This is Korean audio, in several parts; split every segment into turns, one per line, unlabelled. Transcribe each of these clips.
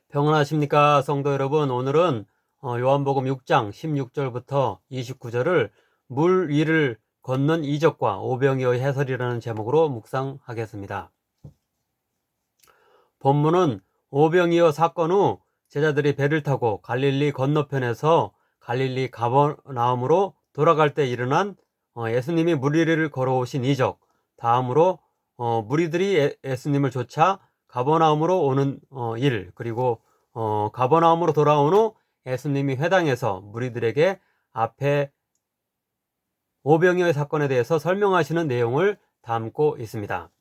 평안하십니까, 성도 여러분. 오늘은 요한복음 6장 16절부터 29절을 물 위를 걷는 이적과 오병이어의 해설이라는 제목으로 묵상하겠습니다. 본문은 오병이어 사건 후 제자들이 배를 타고 갈릴리 건너편에서 갈릴리 가버나움으로 돌아갈 때 일어난 예수님이 물 위를 걸어오신 이적, 다음으로 무리들이 예수님을 쫓아 가버나움으로 오는 일, 그리고 가버나움으로 돌아온 후 예수님이 회당에서 무리들에게 앞에 오병이어의 사건에 대해서 설명하시는 내용을 담고 있습니다.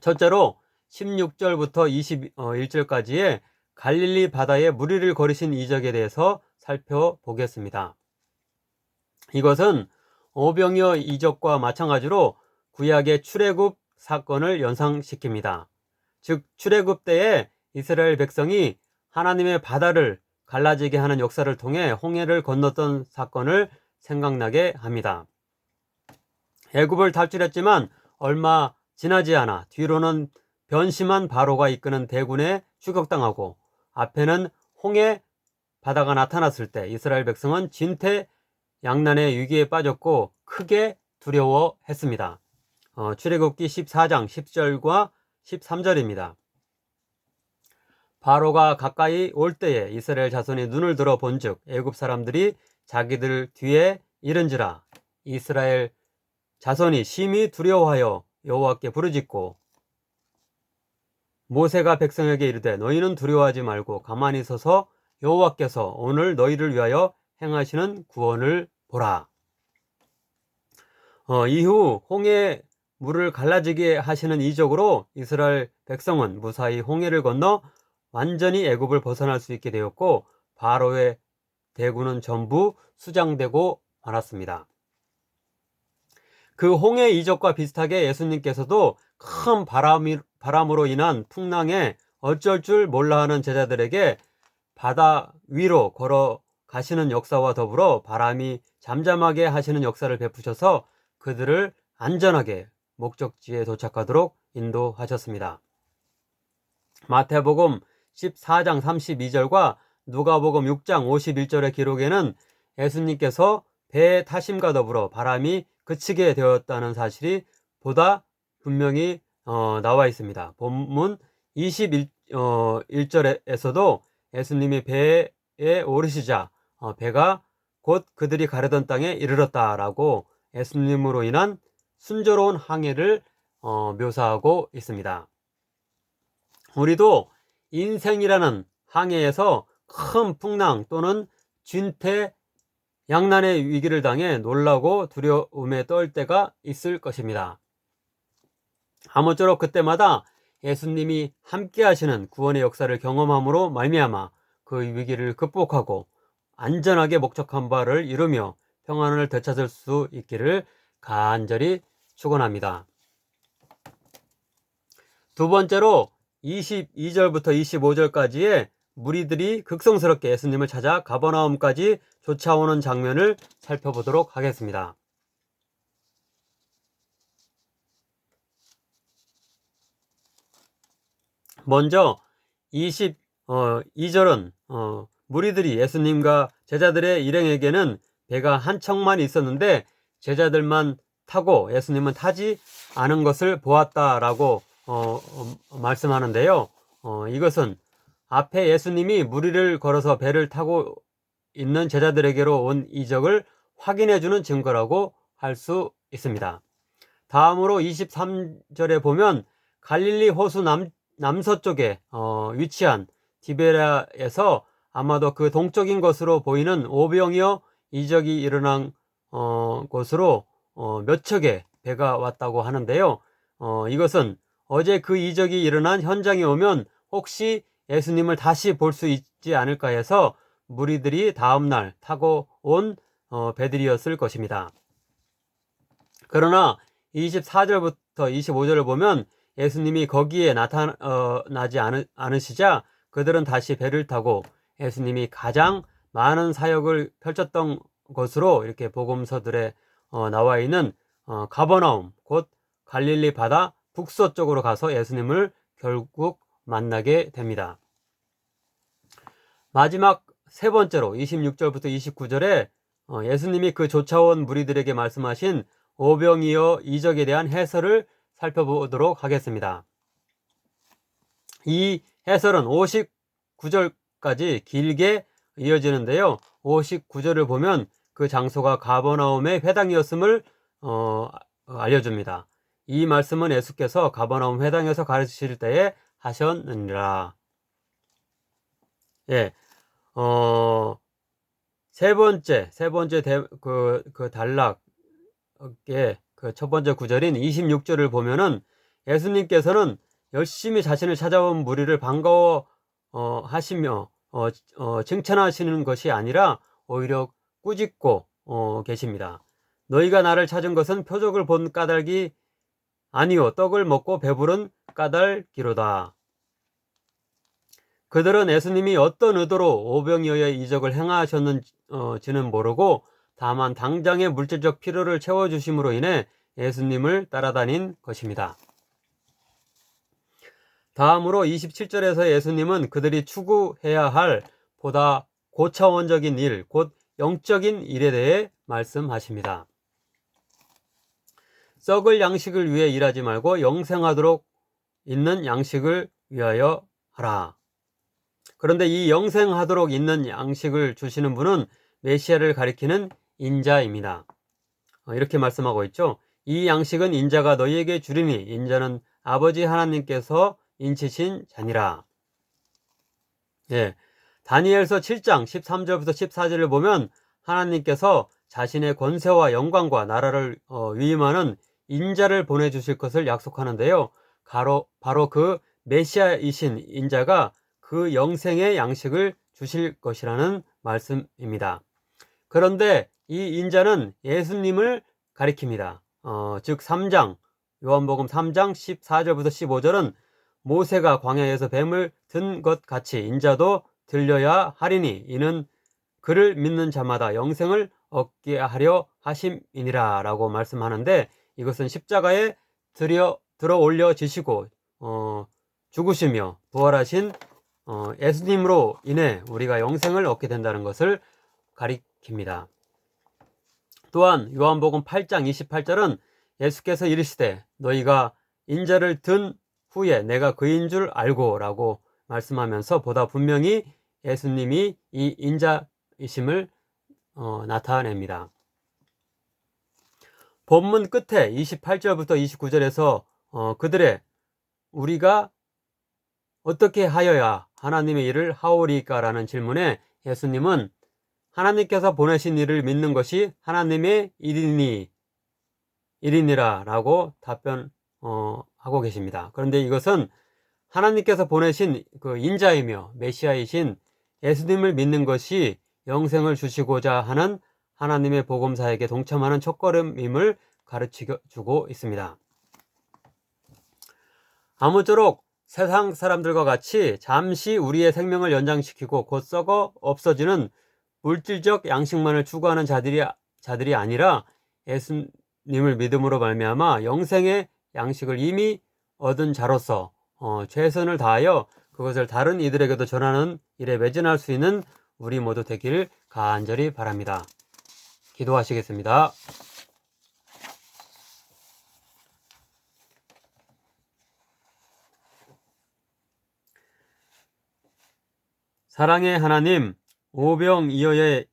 첫째로 16절부터 21절까지의 갈릴리 바다에 무리를 거리신 이적에 대해서 살펴보겠습니다. 이것은 오병이어 이적과 마찬가지로 구약의 출애굽 사건을 연상시킵니다. 즉 출애굽 때에 이스라엘 백성이 하나님의 바다를 갈라지게 하는 역사를 통해 홍해를 건넜던 사건을 생각나게 합니다. 애굽을 탈출했지만 얼마 지나지 않아 뒤로는 변심한 바로가 이끄는 대군에 추격당하고 앞에는 홍해 바다가 나타났을 때 이스라엘 백성은 진퇴양난의 위기에 빠졌고 크게 두려워했습니다. 출애굽기 14장 10절과 13절입니다. 바로가 가까이 올 때에 이스라엘 자손이 눈을 들어 본즉 애굽 사람들이 자기들 뒤에 이른지라. 이스라엘 자손이 심히 두려워하여 여호와께 부르짖고 모세가 백성에게 이르되 너희는 두려워하지 말고 가만히 서서 여호와께서 오늘 너희를 위하여 행하시는 구원을 보라. 이후 홍해 물을 갈라지게 하시는 이적으로 이스라엘 백성은 무사히 홍해를 건너 완전히 애굽을 벗어날 수 있게 되었고 바로의 대군은 전부 수장되고 말았습니다. 그 홍해 이적과 비슷하게 예수님께서도 큰 바람으로 인한 풍랑에 어쩔 줄 몰라 하는 제자들에게 바다 위로 걸어가시는 역사와 더불어 바람이 잠잠하게 하시는 역사를 베푸셔서 그들을 안전하게 목적지에 도착하도록 인도하셨습니다. 마태복음 14장 32절과 누가복음 6장 51절의 기록에는 예수님께서 배에 타심과 더불어 바람이 그치게 되었다는 사실이 보다 분명히 나와 있습니다. 본문 21절에서도 예수님이 배에 오르시자 배가 곧 그들이 가려던 땅에 이르렀다라고 예수님으로 인한 순조로운 항해를 묘사하고 있습니다. 우리도 인생이라는 항해에서 큰 풍랑 또는 진퇴양난의 위기를 당해 놀라고 두려움에 떨 때가 있을 것입니다. 아무쪼록 그때마다 예수님이 함께 하시는 구원의 역사를 경험함으로 말미암아 그 위기를 극복하고 안전하게 목적한 바를 이루며 평안을 되찾을 수 있기를 간절히 축원합니다. 두 번째로 22절부터 25절까지의 무리들이 극성스럽게 예수님을 찾아 가버나움까지 쫓아오는 장면을 살펴보도록 하겠습니다. 먼저 22절은 무리들이 예수님과 제자들의 일행에게는 배가 한 척만 있었는데 제자들만 타고 예수님은 타지 않은 것을 보았다라고 말씀하는데요. 이것은 앞에 예수님이 무리를 걸어서 배를 타고 있는 제자들에게로 온 이적을 확인해주는 증거라고 할 수 있습니다. 다음으로 23절에 보면 갈릴리 호수 남서쪽에 위치한 디베라에서 아마도 그 동쪽인 것으로 보이는 오병이어 이적이 일어난 곳으로 몇 척의 배가 왔다고 하는데요. 이것은 어제 그 이적이 일어난 현장에 오면 혹시 예수님을 다시 볼 수 있지 않을까 해서 무리들이 다음날 타고 온 배들이었을 것입니다. 그러나 24절부터 25절을 보면 예수님이 거기에 나타나지 않으시자 그들은 다시 배를 타고 예수님이 가장 많은 사역을 펼쳤던 것으로 이렇게 복음서들에 나와 있는 가버나움, 곧 갈릴리 바다 북서쪽으로 가서 예수님을 결국 만나게 됩니다. 마지막 세 번째로 26절부터 29절에 예수님이 그 쫓아온 무리들에게 말씀하신 오병이어 이적에 대한 해설을 살펴보도록 하겠습니다. 이 해설은 59절까지 길게 이어지는데요. 59절을 보면 그 장소가 가버나움의 회당이었음을 알려줍니다. 이 말씀은 예수께서 가버나움 회당에서 가르치실 때에 하셨느니라. 예, 세 번째 단락의 그 첫 번째 구절인 26절을 보면은 예수님께서는 열심히 자신을 찾아온 무리를 반가워 하시며 칭찬하시는 것이 아니라 오히려 꾸짖고 계십니다. 너희가 나를 찾은 것은 표적을 본 까닭이 아니요 떡을 먹고 배부른 까닭이로다. 그들은 예수님이 어떤 의도로 오병이어의 이적을 행하셨는지는 모르고 다만 당장의 물질적 필요를 채워주심으로 인해 예수님을 따라다닌 것입니다. 다음으로 27절에서 예수님은 그들이 추구해야 할 보다 고차원적인 일, 곧 영적인 일에 대해 말씀하십니다. 썩을 양식을 위해 일하지 말고 영생하도록 있는 양식을 위하여 하라. 그런데 이 영생하도록 있는 양식을 주시는 분은 메시아를 가리키는 인자입니다. 이렇게 말씀하고 있죠. 이 양식은 인자가 너희에게 주리니 인자는 아버지 하나님께서 인치신 자니라. 예, 다니엘서 7장 13절부터 14절을 보면 하나님께서 자신의 권세와 영광과 나라를 위임하는 인자를 보내주실 것을 약속하는데요. 바로 그 메시아이신 인자가 그 영생의 양식을 주실 것이라는 말씀입니다. 그런데 이 인자는 예수님을 가리킵니다. 즉 3장 요한복음 3장 14절부터 15절은 모세가 광야에서 뱀을 든 것 같이 인자도 들려야 하리니 이는 그를 믿는 자마다 영생을 얻게 하려 하심이니라 라고 말씀하는데, 이것은 십자가에 들어 올려지시고 죽으시며 부활하신 예수님으로 인해 우리가 영생을 얻게 된다는 것을 가리킵니다. 또한 요한복음 8장 28절은 예수께서 이르시되 너희가 인자를 든 후에 내가 그인 줄 알고 라고 말씀하면서 보다 분명히 예수님이 이 인자이심을 나타냅니다. 본문 끝에 28절부터 29절에서 그들의 우리가 어떻게 하여야 하나님의 일을 하오리까 라는 질문에 예수님은 하나님께서 보내신 일을 믿는 것이 하나님의 일이니라 라고 답변하고 계십니다. 그런데 이것은 하나님께서 보내신 그 인자이며 메시아이신 예수님을 믿는 것이 영생을 주시고자 하는 하나님의 복음사에게 동참하는 첫걸음임을 가르쳐주고 있습니다. 아무쪼록 세상 사람들과 같이 잠시 우리의 생명을 연장시키고 곧 썩어 없어지는 물질적 양식만을 추구하는 자들이 아니라 예수님을 믿음으로 말미암아 영생의 양식을 이미 얻은 자로서 최선을 다하여 그것을 다른 이들에게도 전하는 일에 매진할 수 있는 우리 모두 되기를 간절히 바랍니다. 기도하시겠습니다. 사랑의 하나님, 오병이어의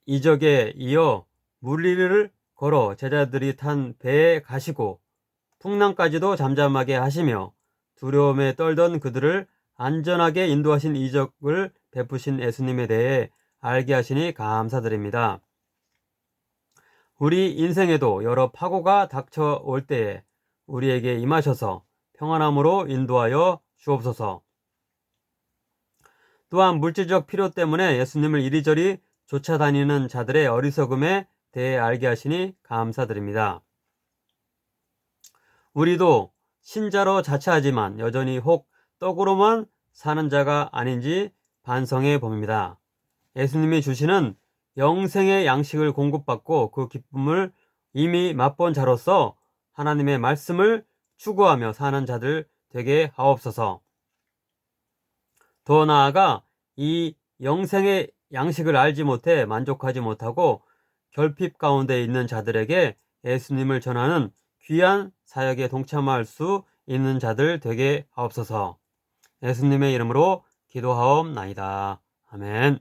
이적에 이어 물리를 걸어 제자들이 탄 배에 가시고 풍랑까지도 잠잠하게 하시며 두려움에 떨던 그들을 안전하게 인도하신 이적을 베푸신 예수님에 대해 알게 하시니 감사드립니다. 우리 인생에도 여러 파고가 닥쳐올 때에 우리에게 임하셔서 평안함으로 인도하여 주옵소서. 또한 물질적 필요 때문에 예수님을 이리저리 쫓아다니는 자들의 어리석음에 대해 알게 하시니 감사드립니다. 우리도 신자로 자처하지만 여전히 혹 떡으로만 사는 자가 아닌지 반성해 봅니다. 예수님이 주시는 영생의 양식을 공급받고 그 기쁨을 이미 맛본 자로서 하나님의 말씀을 추구하며 사는 자들 되게 하옵소서. 더 나아가 이 영생의 양식을 알지 못해 만족하지 못하고 결핍 가운데 있는 자들에게 예수님을 전하는 귀한 사역에 동참할 수 있는 자들 되게 하옵소서. 예수님의 이름으로 기도하옵나이다. 아멘.